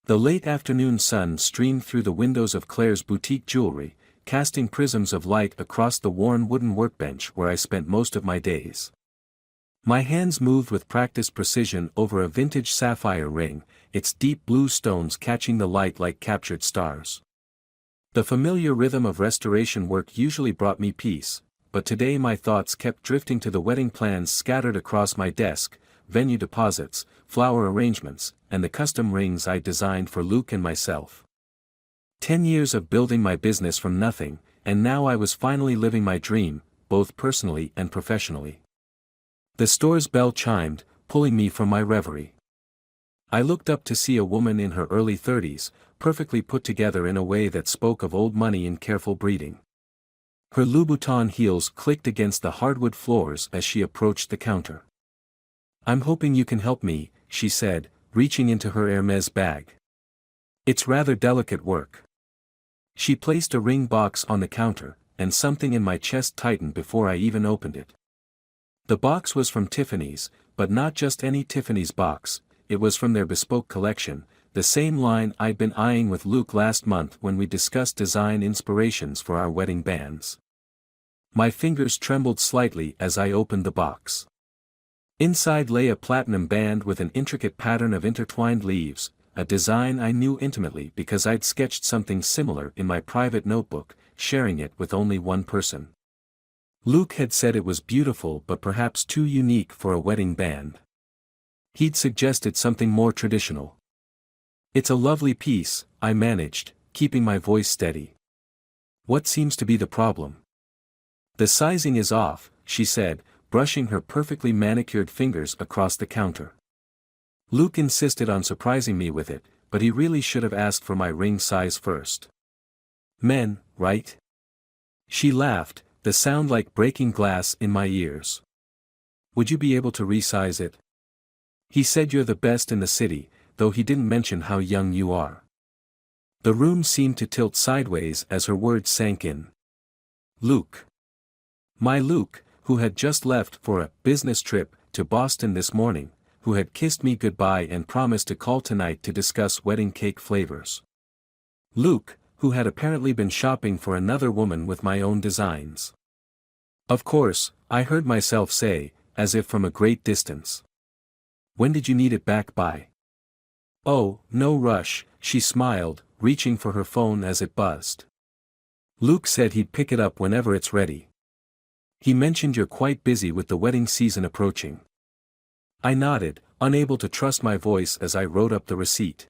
The late afternoon sun streamed through the windows of Claire's boutique jewelry, casting prisms of light across the worn wooden workbench where I spent most of my days. My hands moved with practiced precision over a vintage sapphire ring, its deep blue stones catching the light like captured stars. The familiar rhythm of restoration work usually brought me peace, but today my thoughts kept drifting to the wedding plans scattered across my desk, venue deposits, flower arrangements, and the custom rings I designed for Luke and myself. 10 years of building my business from nothing, and now I was finally living my dream, both personally and professionally. The store's bell chimed, pulling me from my reverie. I looked up to see a woman in her early 30s, perfectly put together in a way that spoke of old money and careful breeding. Her Louboutin heels clicked against the hardwood floors as she approached the counter. "I'm hoping you can help me," she said, reaching into her Hermès bag. "It's rather delicate work." She placed a ring box on the counter, and something in my chest tightened before I even opened it. The box was from Tiffany's, but not just any Tiffany's box, it was from their bespoke collection, the same line I'd been eyeing with Luke last month when we discussed design inspirations for our wedding bands. My fingers trembled slightly as I opened the box. Inside lay a platinum band with an intricate pattern of intertwined leaves, a design I knew intimately because I'd sketched something similar in my private notebook, sharing it with only one person. Luke had said it was beautiful but perhaps too unique for a wedding band. He'd suggested something more traditional. "It's a lovely piece," I managed, keeping my voice steady. "What seems to be the problem?" "The sizing is off," she said, brushing her perfectly manicured fingers across the counter. Luke insisted on surprising me with it, but he really should have asked for my ring size first. "Men, right?" She laughed, the sound like breaking glass in my ears. "Would you be able to resize it?" "He said you're the best in the city, though he didn't mention how young you are." The room seemed to tilt sideways as her words sank in. Luke. My Luke, who had just left for a business trip to Boston this morning, who had kissed me goodbye and promised to call tonight to discuss wedding cake flavors. Luke, who had apparently been shopping for another woman with my own designs. "Of course," I heard myself say, as if from a great distance. "When did you need it back by?" "Oh, no rush," she smiled, reaching for her phone as it buzzed. "Luke said he'd pick it up whenever it's ready. He mentioned you're quite busy with the wedding season approaching." I nodded, unable to trust my voice as I wrote up the receipt.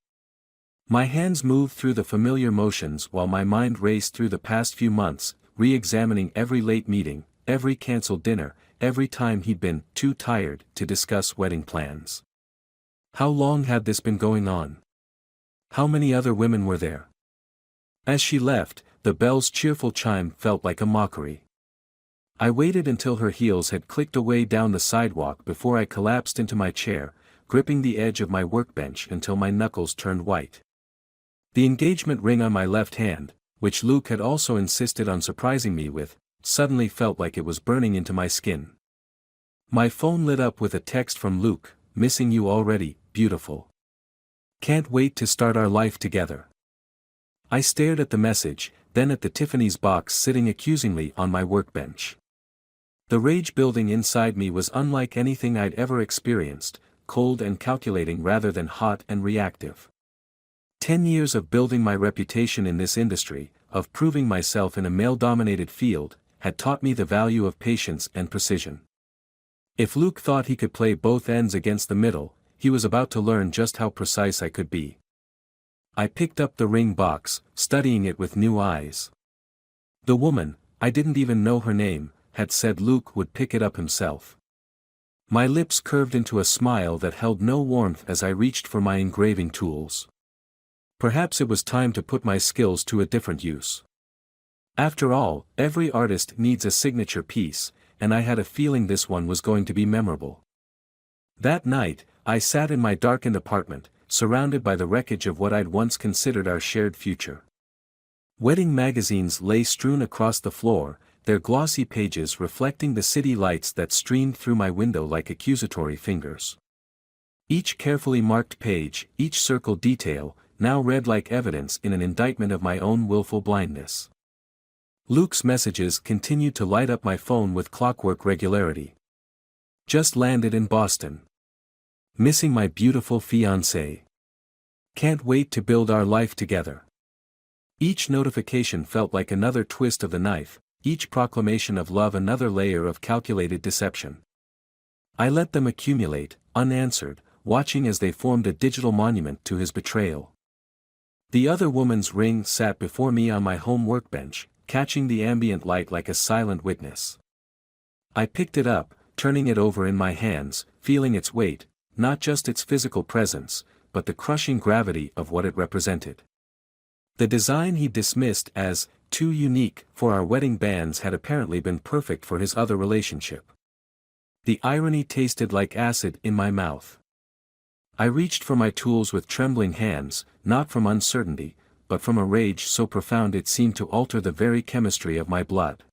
My hands moved through the familiar motions while my mind raced through the past few months, re-examining every late meeting, every cancelled dinner, every time he'd been too tired to discuss wedding plans. How long had this been going on? How many other women were there? As she left, the bell's cheerful chime felt like a mockery. I waited until her heels had clicked away down the sidewalk before I collapsed into my chair, gripping the edge of my workbench until my knuckles turned white. The engagement ring on my left hand, which Luke had also insisted on surprising me with, suddenly felt like it was burning into my skin. My phone lit up with a text from Luke, "Missing you already, beautiful. Can't wait to start our life together." I stared at the message, then at the Tiffany's box sitting accusingly on my workbench. The rage building inside me was unlike anything I'd ever experienced, cold and calculating rather than hot and reactive. 10 years of building my reputation in this industry, of proving myself in a male-dominated field, had taught me the value of patience and precision. If Luke thought he could play both ends against the middle, he was about to learn just how precise I could be. I picked up the ring box, studying it with new eyes. The woman, I didn't even know her name, had said Luke would pick it up himself. My lips curved into a smile that held no warmth as I reached for my engraving tools. Perhaps it was time to put my skills to a different use. After all, every artist needs a signature piece, and I had a feeling this one was going to be memorable. That night, I sat in my darkened apartment, surrounded by the wreckage of what I'd once considered our shared future. Wedding magazines lay strewn across the floor, their glossy pages reflecting the city lights that streamed through my window like accusatory fingers. Each carefully marked page, each circled detail, now read like evidence in an indictment of my own willful blindness. Luke's messages continued to light up my phone with clockwork regularity. Just landed in Boston. Missing my beautiful fiancée. Can't wait to build our life together. Each notification felt like another twist of the knife, each proclamation of love another layer of calculated deception. I let them accumulate, unanswered, watching as they formed a digital monument to his betrayal. The other woman's ring sat before me on my home workbench, catching the ambient light like a silent witness. I picked it up, turning it over in my hands, feeling its weight, not just its physical presence, but the crushing gravity of what it represented. The design he dismissed as too unique for our wedding bands had apparently been perfect for his other relationship. The irony tasted like acid in my mouth. I reached for my tools with trembling hands, not from uncertainty, but from a rage so profound it seemed to alter the very chemistry of my blood.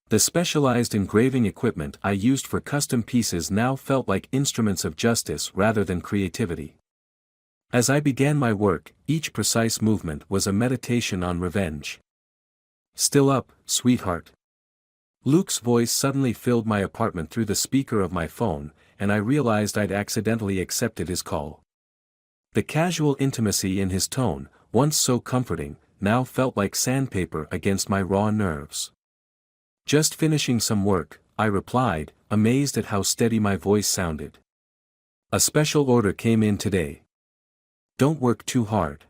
The specialized engraving equipment I used for custom pieces now felt like instruments of justice rather than creativity. As I began my work, each precise movement was a meditation on revenge. "Still up, sweetheart?" Luke's voice suddenly filled my apartment through the speaker of my phone, and I realized I'd accidentally accepted his call. The casual intimacy in his tone, once so comforting, now felt like sandpaper against my raw nerves. "Just finishing some work," I replied, amazed at how steady my voice sounded. "A special order came in today. Don't work too hard.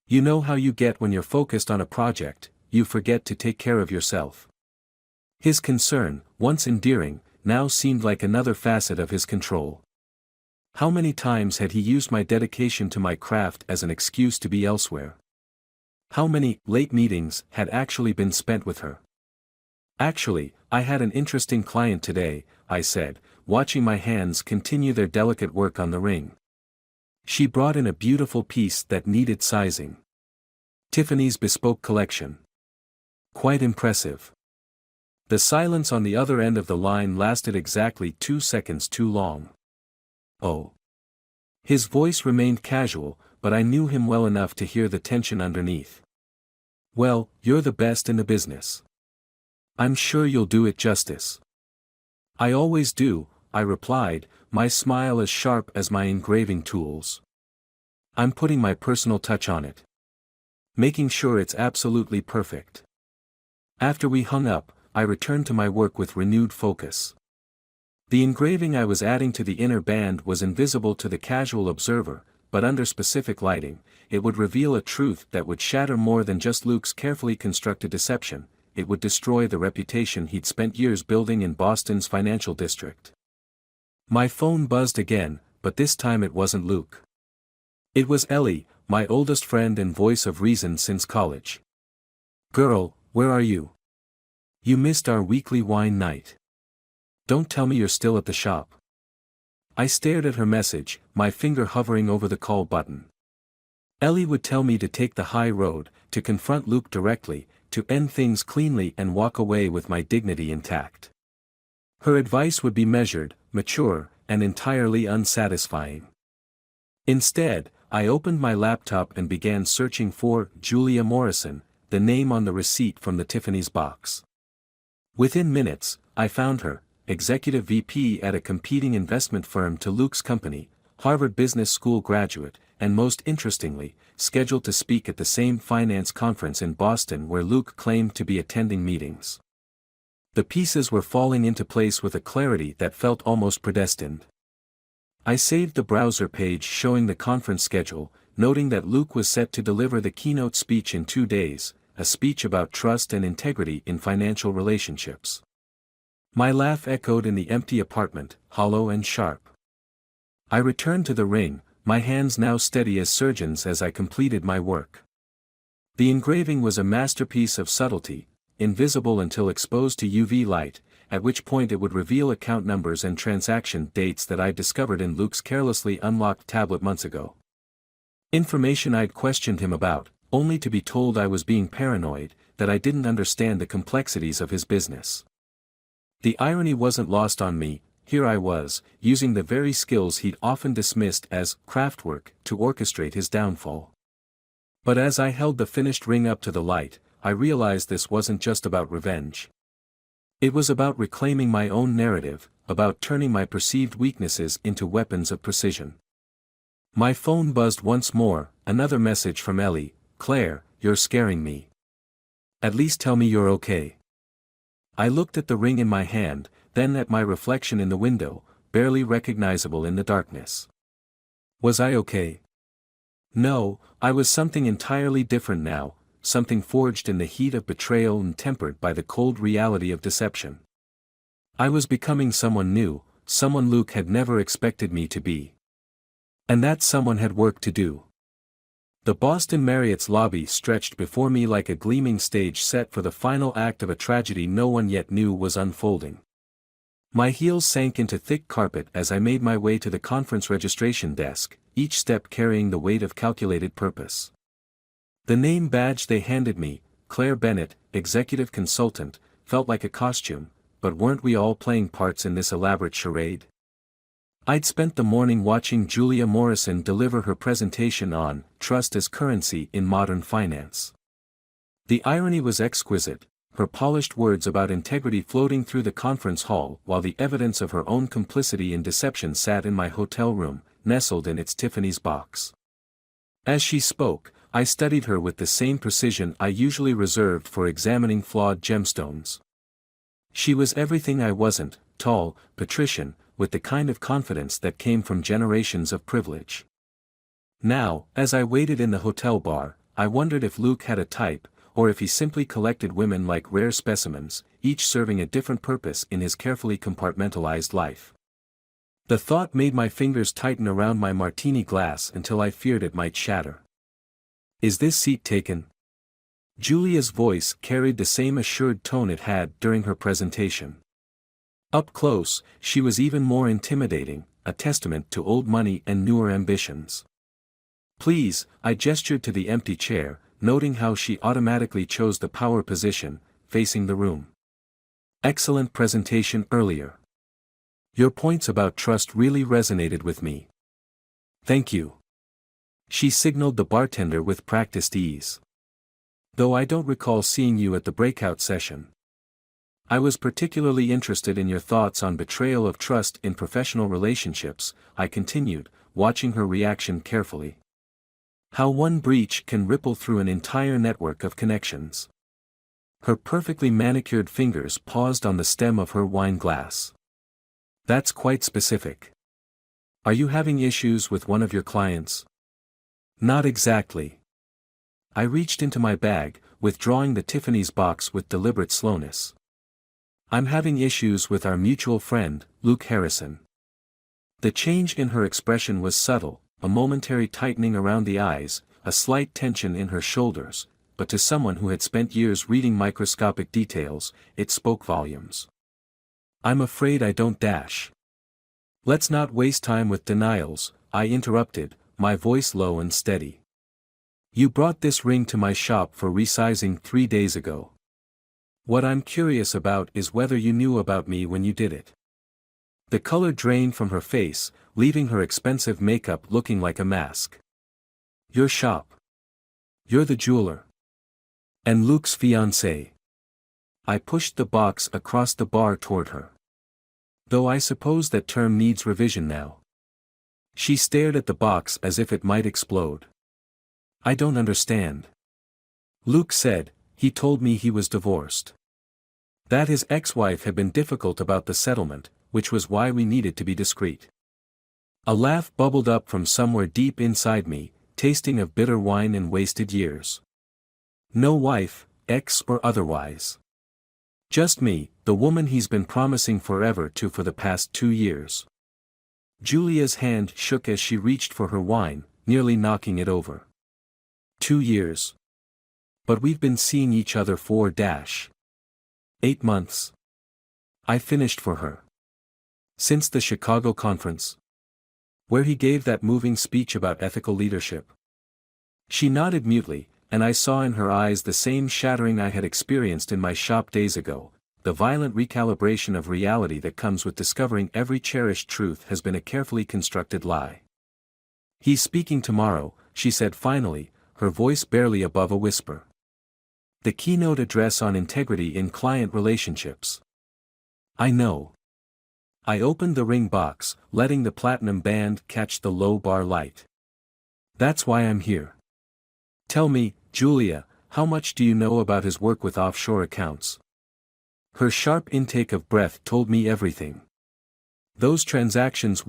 You know how you get when you're focused on a project, you forget to take care of yourself." His concern, once endearing, now seemed like another facet of his control. How many times had he used my dedication to my craft as an excuse to be elsewhere? How many late meetings had actually been spent with her? "Actually, I had an interesting client today," I said, watching my hands continue their delicate work on the ring. "She brought in a beautiful piece that needed sizing. Tiffany's bespoke collection. Quite impressive." The silence on the other end of the line lasted exactly 2 seconds too long. "Oh." His voice remained casual, but I knew him well enough to hear the tension underneath. "Well, you're the best in the business. I'm sure you'll do it justice." "I always do," I replied, my smile as sharp as my engraving tools. "I'm putting my personal touch on it. Making sure it's absolutely perfect." After we hung up, I returned to my work with renewed focus. The engraving I was adding to the inner band was invisible to the casual observer, but under specific lighting, it would reveal a truth that would shatter more than just Luke's carefully constructed deception. It would destroy the reputation he'd spent years building in Boston's financial district. My phone buzzed again, but this time it wasn't Luke. It was Ellie, my oldest friend and voice of reason since college. "Girl, where are you? You missed our weekly wine night. Don't tell me you're still at the shop." I stared at her message, my finger hovering over the call button. Ellie would tell me to take the high road, to confront Luke directly, to end things cleanly and walk away with my dignity intact. Her advice would be measured, mature, and entirely unsatisfying. Instead, I opened my laptop and began searching for Julia Morrison, the name on the receipt from the Tiffany's box. Within minutes, I found her, executive VP at a competing investment firm to Luke's company, Harvard Business School graduate, and most interestingly, scheduled to speak at the same finance conference in Boston where Luke claimed to be attending meetings. The pieces were falling into place with a clarity that felt almost predestined. I saved the browser page showing the conference schedule, noting that Luke was set to deliver the keynote speech in 2 days, a speech about trust and integrity in financial relationships. My laugh echoed in the empty apartment, hollow and sharp. I returned to the ring, my hands now steady as surgeons as I completed my work. The engraving was a masterpiece of subtlety, invisible until exposed to UV light, at which point it would reveal account numbers and transaction dates that I'd discovered in Luke's carelessly unlocked tablet months ago. Information I'd questioned him about, only to be told I was being paranoid, that I didn't understand the complexities of his business. The irony wasn't lost on me. here I was, using the very skills he'd often dismissed as craftwork to orchestrate his downfall. But as I held the finished ring up to the light, I realized this wasn't just about revenge. It was about reclaiming my own narrative, about turning my perceived weaknesses into weapons of precision. My phone buzzed once more, another message from Ellie. "Claire, you're scaring me. At least tell me you're okay." I looked at the ring in my hand, then at my reflection in the window, barely recognizable in the darkness. Was I okay? No, I was something entirely different now, something forged in the heat of betrayal and tempered by the cold reality of deception. I was becoming someone new, someone Luke had never expected me to be. And that someone had work to do. The Boston Marriott's lobby stretched before me like a gleaming stage set for the final act of a tragedy no one yet knew was unfolding. My heels sank into thick carpet as I made my way to the conference registration desk, each step carrying the weight of calculated purpose. The name badge they handed me, Claire Bennett, executive consultant, felt like a costume, but weren't we all playing parts in this elaborate charade? I'd spent the morning watching Julia Morrison deliver her presentation on Trust as Currency in Modern Finance. The irony was exquisite, her polished words about integrity floating through the conference hall while the evidence of her own complicity in deception sat in my hotel room, nestled in its Tiffany's box. As she spoke, I studied her with the same precision I usually reserved for examining flawed gemstones. She was everything I wasn't, tall, patrician, with the kind of confidence that came from generations of privilege. Now, as I waited in the hotel bar, I wondered if Luke had a type, or if he simply collected women like rare specimens, each serving a different purpose in his carefully compartmentalized life. The thought made my fingers tighten around my martini glass until I feared it might shatter. "Is this seat taken?" Julia's voice carried the same assured tone it had during her presentation. Up close, she was even more intimidating, a testament to old money and newer ambitions. "Please," I gestured to the empty chair, noting how she automatically chose the power position, facing the room. "Excellent presentation earlier. Your points about trust really resonated with me." "Thank you." She signaled the bartender with practiced ease. "Though I don't recall seeing you at the breakout session. I was particularly interested in your thoughts on betrayal of trust in professional relationships," I continued, watching her reaction carefully. "How one breach can ripple through an entire network of connections." Her perfectly manicured fingers paused on the stem of her wine glass. "That's quite specific. Are you having issues with one of your clients?" "Not exactly." I reached into my bag, withdrawing the Tiffany's box with deliberate slowness. "I'm having issues with our mutual friend, Luke Harrison." The change in her expression was subtle, a momentary tightening around the eyes, a slight tension in her shoulders, but to someone who had spent years reading microscopic details, it spoke volumes. "I'm afraid I don't dash." "Let's not waste time with denials," I interrupted, my voice low and steady. "You brought this ring to my shop for resizing 3 days ago. What I'm curious about is whether you knew about me when you did it." The color drained from her face, leaving her expensive makeup looking like a mask. "Your shop. You're the jeweler. And Luke's fiancée." I pushed the box across the bar toward her. "Though I suppose that term needs revision now." She stared at the box as if it might explode. "I don't understand." "Luke said, he told me he was divorced. That his ex-wife had been difficult about the settlement, which was why we needed to be discreet." A laugh bubbled up from somewhere deep inside me, tasting of bitter wine and wasted years. "No wife, ex or otherwise. Just me, the woman he's been promising forever to for the past 2 years." Julia's hand shook as she reached for her wine, nearly knocking it over. 2 years. But we've been seeing each other for 8 months. I finished for her. Since the Chicago conference, where he gave that moving speech about ethical leadership. She nodded mutely, and I saw in her eyes the same shattering I had experienced in my shop days ago, the violent recalibration of reality that comes with discovering every cherished truth has been a carefully constructed lie. He's speaking tomorrow, she said finally, her voice barely above a whisper. The keynote address on integrity in client relationships. I know. I opened the ring box, letting the platinum band catch the low bar light. That's why I'm here. Tell me, Julia, how much do you know about his work with offshore accounts? Her sharp intake of breath told me everything. Those transactions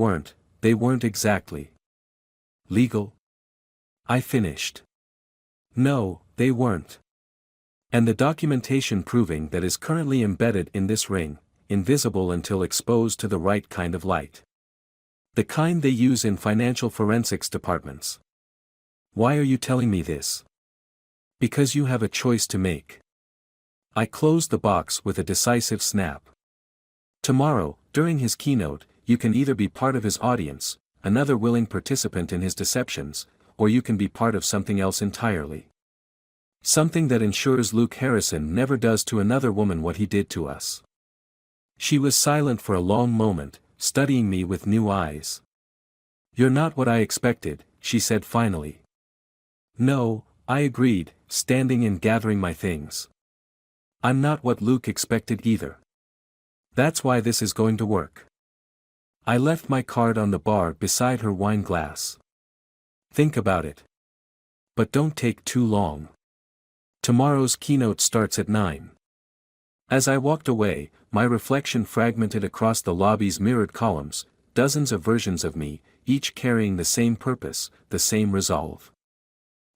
they weren't exactly legal? I finished. No, they weren't. And the documentation proving that is currently embedded in this ring, invisible until exposed to the right kind of light. The kind they use in financial forensics departments. Why are you telling me this? Because you have a choice to make. I closed the box with a decisive snap. Tomorrow, during his keynote, you can either be part of his audience, another willing participant in his deceptions, or you can be part of something else entirely. Something that ensures Luke Harrison never does to another woman what he did to us. She was silent for a long moment, studying me with new eyes. You're not what I expected, she said finally. No, I agreed, standing and gathering my things. I'm not what Luke expected either. That's why this is going to work. I left my card on the bar beside her wine glass. Think about it. But don't take too long. Tomorrow's keynote starts at 9. As I walked away, my reflection fragmented across the lobby's mirrored columns, dozens of versions of me, each carrying the same purpose, the same resolve.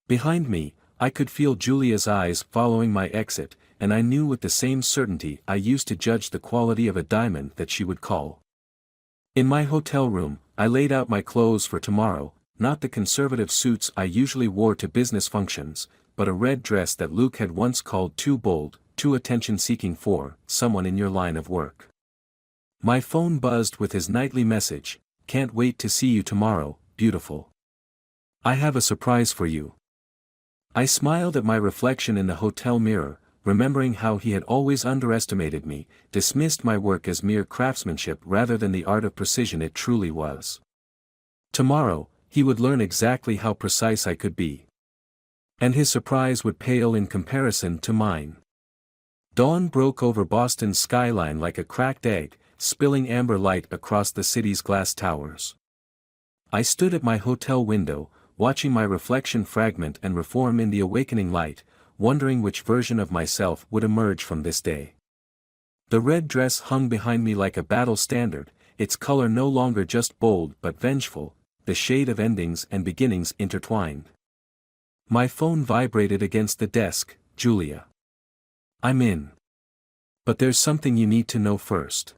Behind me, I could feel Julia's eyes following my exit, and I knew with the same certainty I used to judge the quality of a diamond that she would call. In my hotel room, I laid out my clothes for tomorrow, not the conservative suits I usually wore to business functions, but a red dress that Luke had once called too bold, too attention-seeking for someone in your line of work. My phone buzzed with his nightly message, "Can't wait to see you tomorrow, beautiful. I have a surprise for you." I smiled at my reflection in the hotel mirror, remembering how he had always underestimated me, dismissed my work as mere craftsmanship rather than the art of precision it truly was. Tomorrow, he would learn exactly how precise I could be. And his surprise would pale in comparison to mine. Dawn broke over Boston's skyline like a cracked egg, spilling amber light across the city's glass towers. I stood at my hotel window, watching my reflection fragment and reform in the awakening light, wondering which version of myself would emerge from this day. The red dress hung behind me like a battle standard, its color no longer just bold but vengeful, the shade of endings and beginnings intertwined. My phone vibrated against the desk. "Julia. I'm in. But there's something you need to know first."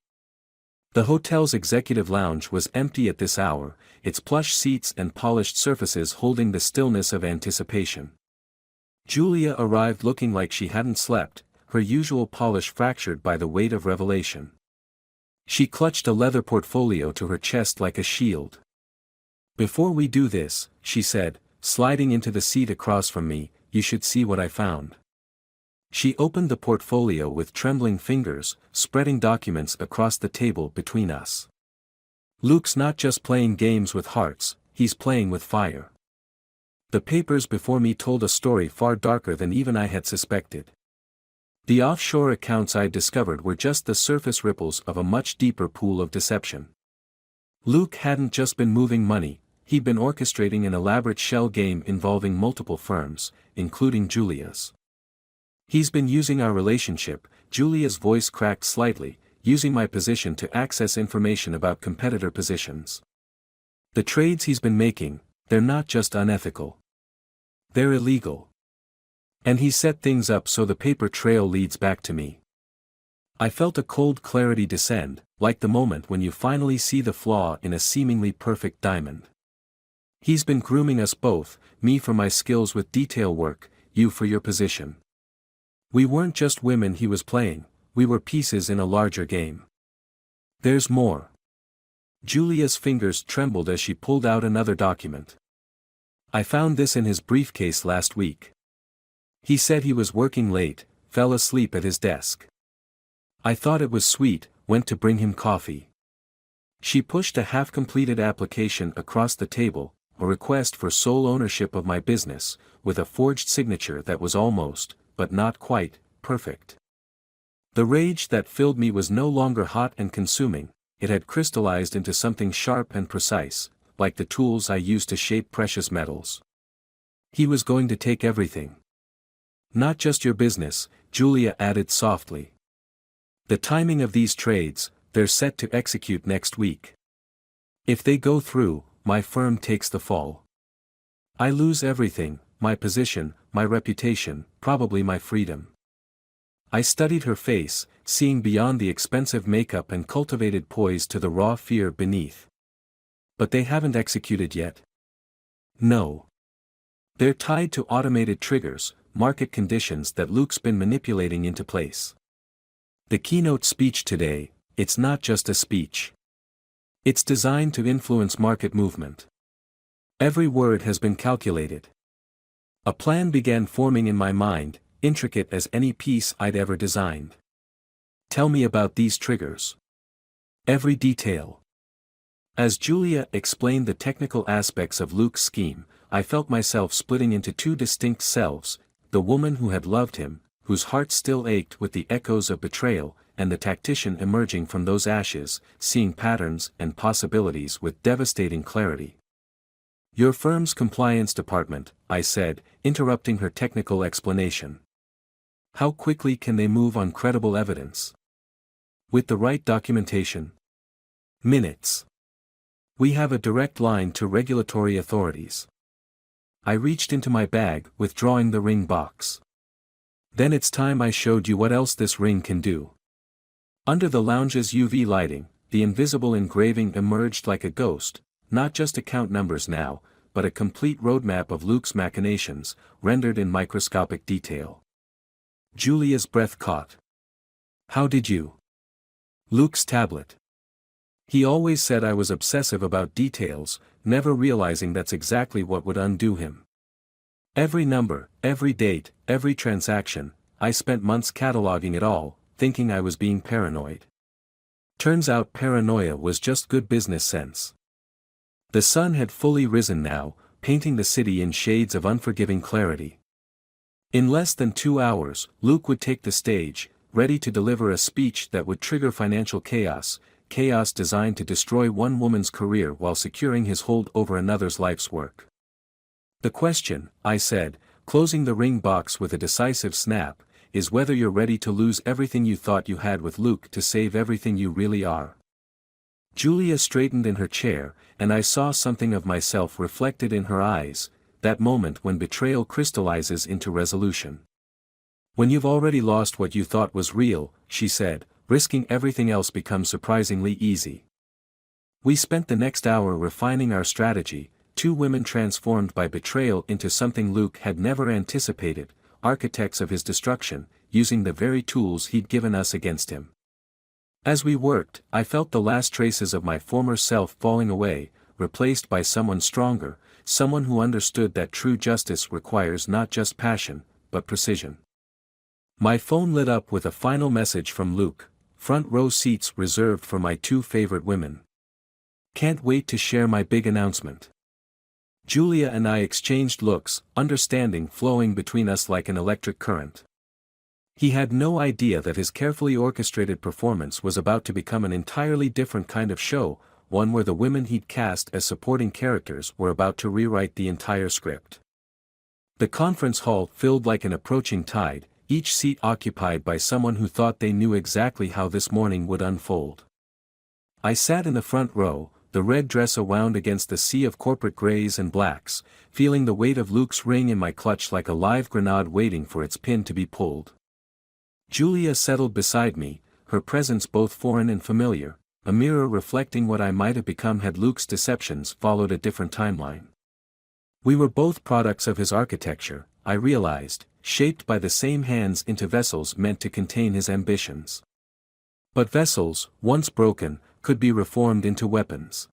The hotel's executive lounge was empty at this hour, its plush seats and polished surfaces holding the stillness of anticipation. Julia arrived looking like she hadn't slept, her usual polish fractured by the weight of revelation. She clutched a leather portfolio to her chest like a shield. "Before we do this," she said, sliding into the seat across from me, "you should see what I found." She opened the portfolio with trembling fingers, spreading documents across the table between us. "Luke's not just playing games with hearts, he's playing with fire." The papers before me told a story far darker than even I had suspected. The offshore accounts I discovered were just the surface ripples of a much deeper pool of deception. Luke hadn't just been moving money, he'd been orchestrating an elaborate shell game involving multiple firms, including Julia's. He's been using our relationship, Julia's voice cracked slightly, using my position to access information about competitor positions. The trades he's been making, they're not just unethical. They're illegal. And he set things up so the paper trail leads back to me. I felt a cold clarity descend, like the moment when you finally see the flaw in a seemingly perfect diamond. He's been grooming us both, me for my skills with detail work, you for your position. We weren't just women he was playing, we were pieces in a larger game. There's more. Julia's fingers trembled as she pulled out another document. "I found this in his briefcase last week. He said he was working late, fell asleep at his desk. I thought it was sweet, went to bring him coffee. She pushed a half-completed application across the table, a request for sole ownership of my business, with a forged signature that was almost, but not quite, perfect. The rage that filled me was no longer hot and consuming, it had crystallized into something sharp and precise, like the tools I used to shape precious metals. He was going to take everything. Not just your business, Julia added softly. The timing of these trades, they're set to execute next week. If they go through, my firm takes the fall. I lose everything, my position, my reputation, probably my freedom. I studied her face, seeing beyond the expensive makeup and cultivated poise to the raw fear beneath. But they haven't executed yet. No. They're tied to automated triggers, market conditions that Luke's been manipulating into place. The keynote speech today, it's not just a speech. It's designed to influence market movement. Every word has been calculated. A plan began forming in my mind, intricate as any piece I'd ever designed. Tell me about these triggers. Every detail. As Julia explained the technical aspects of Luke's scheme, I felt myself splitting into two distinct selves, the woman who had loved him, whose heart still ached with the echoes of betrayal, and the tactician emerging from those ashes, seeing patterns and possibilities with devastating clarity. Your firm's compliance department, I said, interrupting her technical explanation. How quickly can they move on credible evidence? With the right documentation? Minutes. We have a direct line to regulatory authorities. I reached into my bag, withdrawing the ring box. Then it's time I showed you what else this ring can do. Under the lounge's UV lighting, the invisible engraving emerged like a ghost, not just account numbers now, but a complete roadmap of Luke's machinations, rendered in microscopic detail. Julia's breath caught. How did you? Luke's tablet. He always said I was obsessive about details, never realizing that's exactly what would undo him. Every number, every date, every transaction, I spent months cataloging it all, thinking I was being paranoid. Turns out paranoia was just good business sense. The sun had fully risen now, painting the city in shades of unforgiving clarity. In less than 2 hours, Luke would take the stage, ready to deliver a speech that would trigger financial chaos, chaos designed to destroy one woman's career while securing his hold over another's life's work. The question, I said, closing the ring box with a decisive snap, is whether you're ready to lose everything you thought you had with Luke to save everything you really are. Julia straightened in her chair, and I saw something of myself reflected in her eyes, that moment when betrayal crystallizes into resolution. When you've already lost what you thought was real, she said, risking everything else becomes surprisingly easy. We spent the next hour refining our strategy, two women transformed by betrayal into something Luke had never anticipated, architects of his destruction, using the very tools he'd given us against him. As we worked, I felt the last traces of my former self falling away, replaced by someone stronger, someone who understood that true justice requires not just passion, but precision. My phone lit up with a final message from Luke, front row seats reserved for my two favorite women. Can't wait to share my big announcement. Julia and I exchanged looks, understanding flowing between us like an electric current. He had no idea that his carefully orchestrated performance was about to become an entirely different kind of show, one where the women he'd cast as supporting characters were about to rewrite the entire script. The conference hall filled like an approaching tide, each seat occupied by someone who thought they knew exactly how this morning would unfold. I sat in the front row, the red dress awound against the sea of corporate grays and blacks, feeling the weight of Luke's ring in my clutch like a live grenade waiting for its pin to be pulled. Julia settled beside me, her presence both foreign and familiar, a mirror reflecting what I might have become had Luke's deceptions followed a different timeline. We were both products of his architecture, I realized, shaped by the same hands into vessels meant to contain his ambitions. But vessels, once broken, could be reformed into weapons.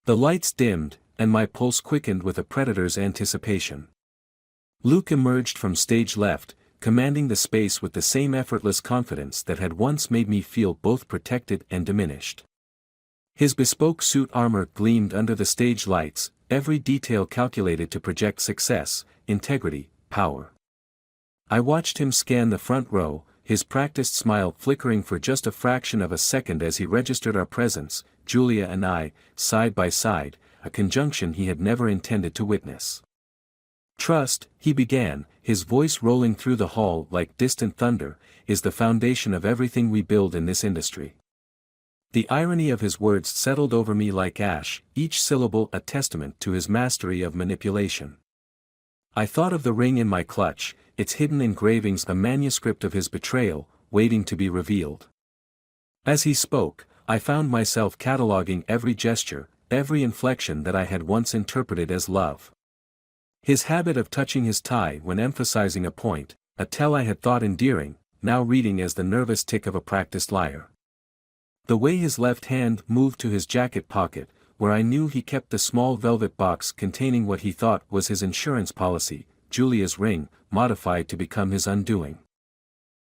The lights dimmed, and my pulse quickened with a predator's anticipation. Luke emerged from stage left, commanding the space with the same effortless confidence that had once made me feel both protected and diminished. His bespoke suit armor gleamed under the stage lights, every detail calculated to project success, integrity, power. I watched him scan the front row, his practiced smile flickering for just a fraction of a second as he registered our presence, Julia and I, side by side, a conjunction he had never intended to witness. "Trust," he began, his voice rolling through the hall like distant thunder, "is the foundation of everything we build in this industry." The irony of his words settled over me like ash, each syllable a testament to his mastery of manipulation. I thought of the ring in my clutch, its hidden engravings a manuscript of his betrayal, waiting to be revealed. As he spoke, I found myself cataloging every gesture, every inflection that I had once interpreted as love. His habit of touching his tie when emphasizing a point, a tell I had thought endearing, now reading as the nervous tick of a practiced liar. The way his left hand moved to his jacket pocket, where I knew he kept the small velvet box containing what he thought was his insurance policy, Julia's ring, modified to become his undoing.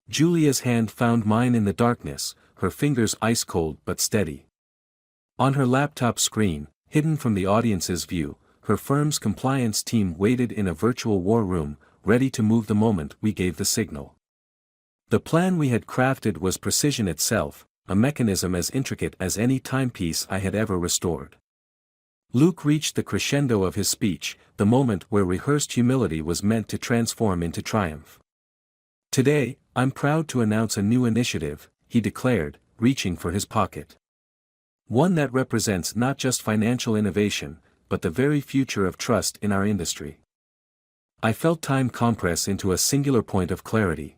Julia's hand found mine in the darkness, her fingers ice-cold but steady. On her laptop screen, hidden from the audience's view, her firm's compliance team waited in a virtual war room, ready to move the moment we gave the signal. The plan we had crafted was precision itself, a mechanism as intricate as any timepiece I had ever restored. Luke reached the crescendo of his speech, the moment where rehearsed humility was meant to transform into triumph. "Today, I'm proud to announce a new initiative," he declared, reaching for his pocket. "One that represents not just financial innovation, but the very future of trust in our industry." I felt time compress into a singular point of clarity.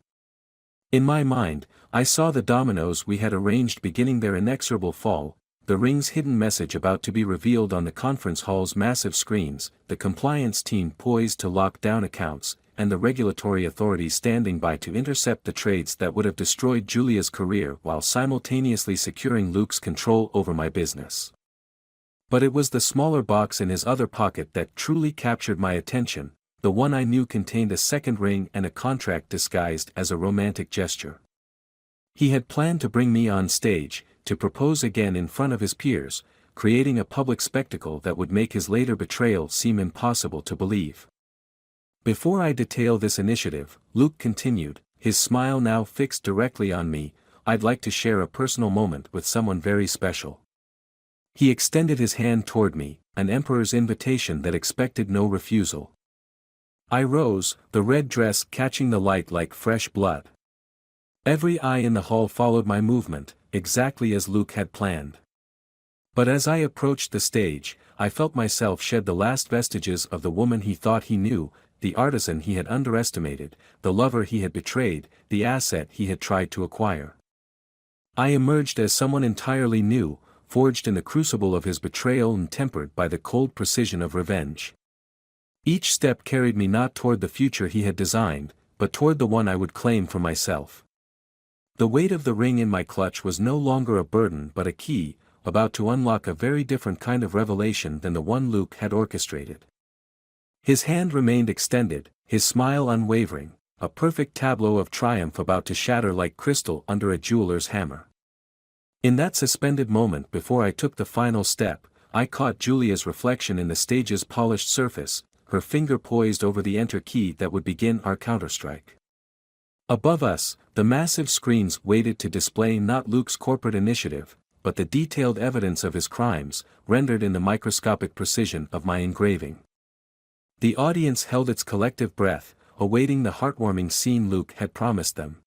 In my mind, I saw the dominoes we had arranged beginning their inexorable fall, the ring's hidden message about to be revealed on the conference hall's massive screens, the compliance team poised to lock down accounts, and the regulatory authorities standing by to intercept the trades that would have destroyed Julia's career while simultaneously securing Luke's control over my business. But it was the smaller box in his other pocket that truly captured my attention, the one I knew contained a second ring and a contract disguised as a romantic gesture. He had planned to bring me on stage, to propose again in front of his peers, creating a public spectacle that would make his later betrayal seem impossible to believe. Before I detail this initiative, Luke continued, his smile now fixed directly on me, "I'd like to share a personal moment with someone very special." He extended his hand toward me, an emperor's invitation that expected no refusal. I rose, the red dress catching the light like fresh blood. Every eye in the hall followed my movement, exactly as Luke had planned. But as I approached the stage, I felt myself shed the last vestiges of the woman he thought he knew, the artisan he had underestimated, the lover he had betrayed, the asset he had tried to acquire. I emerged as someone entirely new, forged in the crucible of his betrayal and tempered by the cold precision of revenge. Each step carried me not toward the future he had designed, but toward the one I would claim for myself. The weight of the ring in my clutch was no longer a burden but a key, about to unlock a very different kind of revelation than the one Luke had orchestrated. His hand remained extended, his smile unwavering, a perfect tableau of triumph about to shatter like crystal under a jeweler's hammer. In that suspended moment before I took the final step, I caught Julia's reflection in the stage's polished surface, her finger poised over the enter key that would begin our counterstrike. Above us, the massive screens waited to display not Luke's corporate initiative, but the detailed evidence of his crimes, rendered in the microscopic precision of my engraving. The audience held its collective breath, awaiting the heartwarming scene Luke had promised them.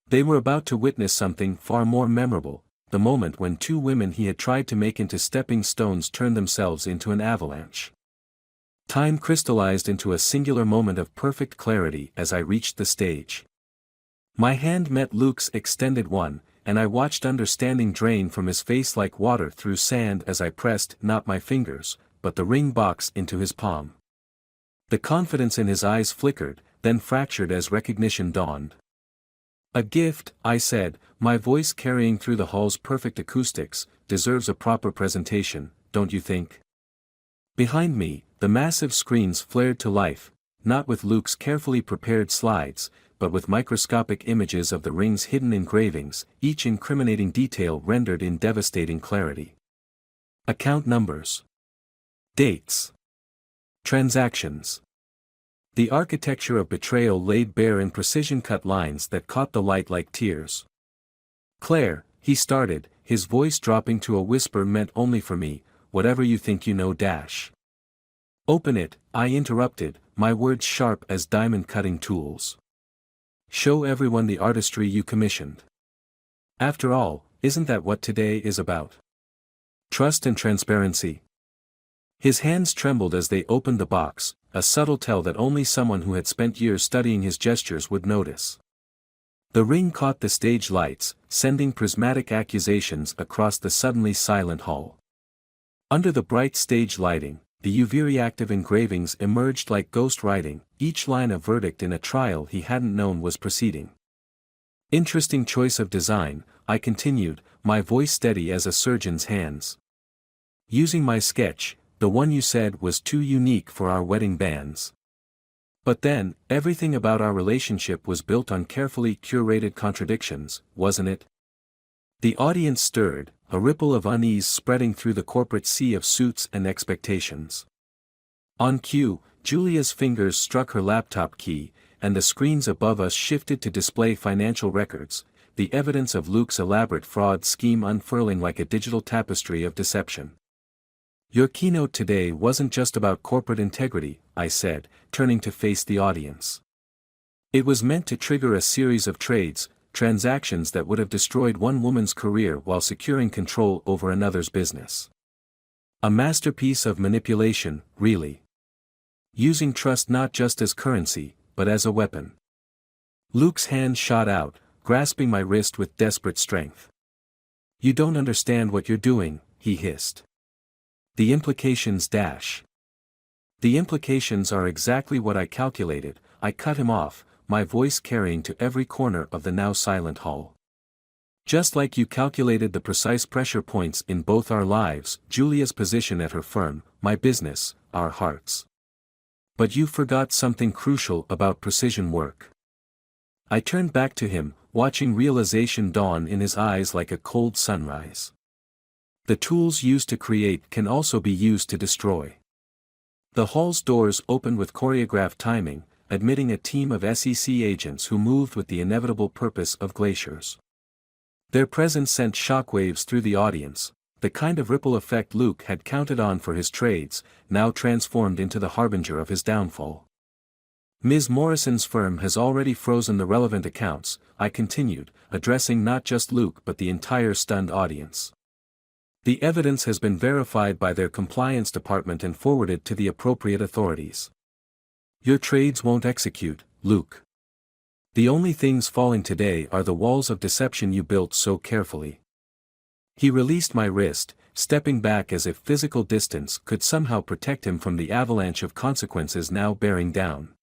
They were about to witness something far more memorable, the moment when two women he had tried to make into stepping stones turned themselves into an avalanche. Time crystallized into a singular moment of perfect clarity as I reached the stage. My hand met Luke's extended one, and I watched understanding drain from his face like water through sand as I pressed not my fingers, but the ring box into his palm. The confidence in his eyes flickered, then fractured as recognition dawned. "A gift," I said, my voice carrying through the hall's perfect acoustics, "deserves a proper presentation, don't you think?" Behind me, the massive screens flared to life, not with Luke's carefully prepared slides, but with microscopic images of the ring's hidden engravings, each incriminating detail rendered in devastating clarity. Account numbers. Dates. Transactions. The architecture of betrayal laid bare in precision-cut lines that caught the light like tears. "Claire," he started, his voice dropping to a whisper meant only for me, "whatever you think you know dash." "Open it," I interrupted, my words sharp as diamond-cutting tools. "Show everyone the artistry you commissioned. After all, isn't that what today is about? Trust and transparency." His hands trembled as they opened the box, a subtle tell that only someone who had spent years studying his gestures would notice. The ring caught the stage lights, sending prismatic accusations across the suddenly silent hall. Under the bright stage lighting, the UV-reactive engravings emerged like ghost writing, each line a verdict in a trial he hadn't known was proceeding. "Interesting choice of design," I continued, my voice steady as a surgeon's hands. "Using my sketch, the one you said was too unique for our wedding bands. But then, everything about our relationship was built on carefully curated contradictions, wasn't it?" The audience stirred, a ripple of unease spreading through the corporate sea of suits and expectations. On cue, Julia's fingers struck her laptop key, and the screens above us shifted to display financial records, the evidence of Luke's elaborate fraud scheme unfurling like a digital tapestry of deception. "Your keynote today wasn't just about corporate integrity," I said, turning to face the audience. "It was meant to trigger a series of transactions that would have destroyed one woman's career while securing control over another's business. A masterpiece of manipulation, really. Using trust not just as currency, but as a weapon." Luke's hand shot out, grasping my wrist with desperate strength. "You don't understand what you're doing," he hissed. "The implications dash." "The implications are exactly what I calculated," I cut him off, my voice carrying to every corner of the now silent hall. "Just like you calculated the precise pressure points in both our lives, Julia's position at her firm, my business, our hearts. But you forgot something crucial about precision work." I turned back to him, watching realization dawn in his eyes like a cold sunrise. "The tools used to create can also be used to destroy." The hall's doors opened with choreographed timing, admitting a team of SEC agents who moved with the inevitable purpose of glaciers. Their presence sent shockwaves through the audience, the kind of ripple effect Luke had counted on for his trades, now transformed into the harbinger of his downfall. "Ms. Morrison's firm has already frozen the relevant accounts," I continued, addressing not just Luke but the entire stunned audience. "The evidence has been verified by their compliance department and forwarded to the appropriate authorities. Your trades won't execute, Luke. The only things falling today are the walls of deception you built so carefully." He released my wrist, stepping back as if physical distance could somehow protect him from the avalanche of consequences now bearing down.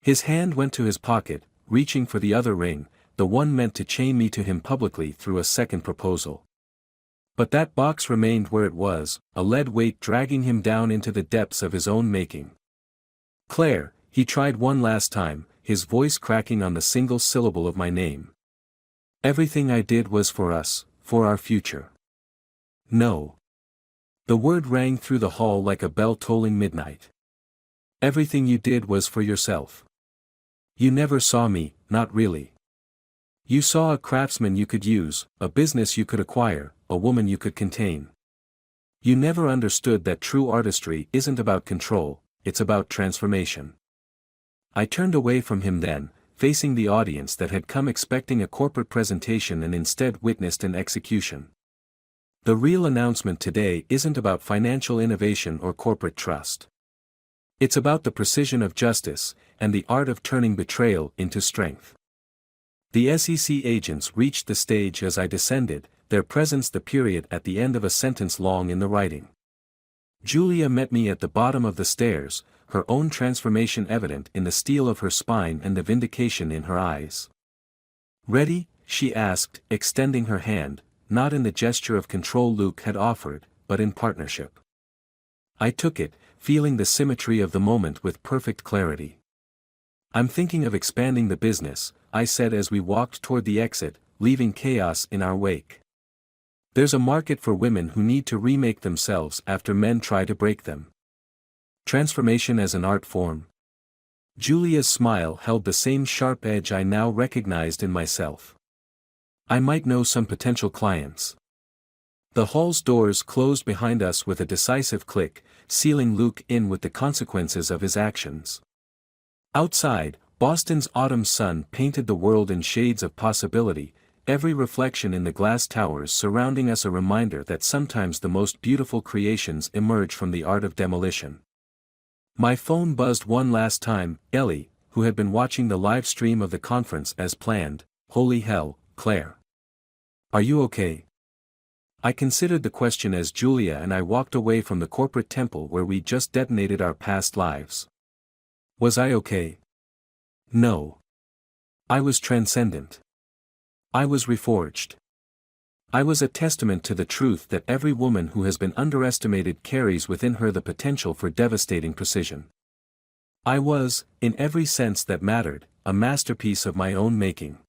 His hand went to his pocket, reaching for the other ring, the one meant to chain me to him publicly through a second proposal. But that box remained where it was, a lead weight dragging him down into the depths of his own making. "Claire," he tried one last time, his voice cracking on the single syllable of my name. "Everything I did was for us, for our future." "No." The word rang through the hall like a bell tolling midnight. "Everything you did was for yourself. You never saw me, not really. You saw a craftsman you could use, a business you could acquire, a woman you could contain. You never understood that true artistry isn't about control, it's about transformation." I turned away from him then, facing the audience that had come expecting a corporate presentation and instead witnessed an execution. The real announcement today isn't about financial innovation or corporate trust. It's about the precision of justice, and the art of turning betrayal into strength. The SEC agents reached the stage as I descended, their presence the period at the end of a sentence long in the writing. Julia met me at the bottom of the stairs, her own transformation evident in the steel of her spine and the vindication in her eyes. "Ready?" she asked, extending her hand, not in the gesture of control Luke had offered, but in partnership. I took it, feeling the symmetry of the moment with perfect clarity. I'm thinking of expanding the business, I said as we walked toward the exit, leaving chaos in our wake. There's a market for women who need to remake themselves after men try to break them. Transformation as an art form. Julia's smile held the same sharp edge I now recognized in myself. I might know some potential clients. The hall's doors closed behind us with a decisive click, sealing Luke in with the consequences of his actions. Outside, Boston's autumn sun painted the world in shades of possibility, every reflection in the glass towers surrounding us a reminder that sometimes the most beautiful creations emerge from the art of demolition. My phone buzzed one last time. Ellie, who had been watching the live stream of the conference as planned. Holy hell, Claire. Are you okay? I considered the question as Julia and I walked away from the corporate temple where we just detonated our past lives. Was I okay? No. I was transcendent. I was reforged. I was a testament to the truth that every woman who has been underestimated carries within her the potential for devastating precision. I was, in every sense that mattered, a masterpiece of my own making.